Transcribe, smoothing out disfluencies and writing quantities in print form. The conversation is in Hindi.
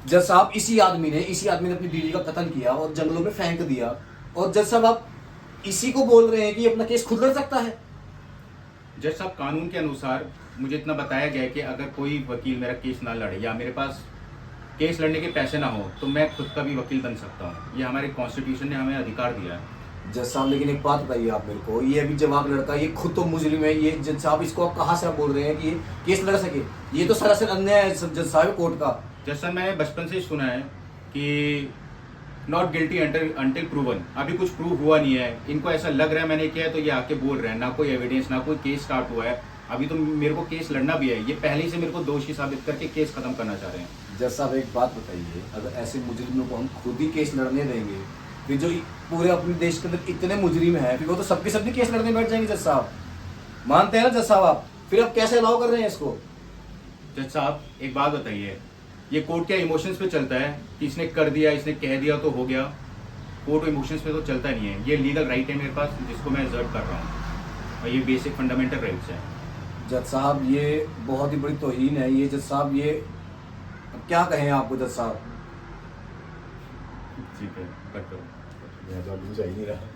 जज साहब इसी आदमी ने अपनी बीवी का कत्ल किया और जंगलों में फेंक दिया, और जज साहब आप इसी को बोल रहे हैं कि अपना केस खुद लड़ सकता है। जज साहब, कानून के अनुसार मुझे इतना बताया गया है कि अगर कोई वकील मेरा केस ना लड़े या मेरे पास केस लड़ने के पैसे ना हो तो मैं खुद का भी वकील बन सकता हूँ। ये हमारे कॉन्स्टिट्यूशन ने हमें अधिकार दिया है। जज साहब लेकिन एक बात बताइए आप मेरे को, ये अभी जवाब लड़का ये खुद तो मुजरिम है, ये जज साहब इसको आप कहाँ से आप बोल रहे हैं कि ये केस लड़ सके? ये तो सरासर अन्याय है जज साहब कोर्ट का। जज सर, मैंने बचपन से ही सुना है कि नॉट गिल्टी अंटिल प्रूवन। अभी कुछ प्रूव हुआ नहीं है, इनको ऐसा लग रहा है मैंने किया है तो ये आके बोल रहे हैं, ना कोई एविडेंस ना कोई केस स्टार्ट हुआ है। अभी तो मेरे को केस लड़ना भी है, ये पहले ही से मेरे को दोषी साबित करके केस खत्म करना चाह रहे हैं। जज साहब एक बात बताइए, अगर ऐसे मुजरिमों को हम खुद ही केस लड़ने देंगे, फिर जो पूरे अपने देश के अंदर इतने मुजरिम हैं फिर वो तो सबके सब भी केस लड़ने बैठ जाएंगे। जज साहब मानते हैं ना जज साहब आप? फिर आप कैसे अलाउ कर रहे हैं इसको? जज साहब एक बात बताइए, ये कोर्ट क्या इमोशंस पे चलता है कि इसने कर दिया, इसने कह दिया तो हो गया? कोर्ट इमोशंस पे तो चलता नहीं है। ये लीगल राइट है मेरे पास जिसको मैं एग्जर्व कर रहा हूँ, और ये बेसिक फंडामेंटल राइट्स हैं। जज साहब ये बहुत ही बड़ी तौहीन है ये। जज साहब ये अब क्या कहें आपको जज साहब? ठीक है, कट करो। मैं तो अभी जा ही नहीं रहा।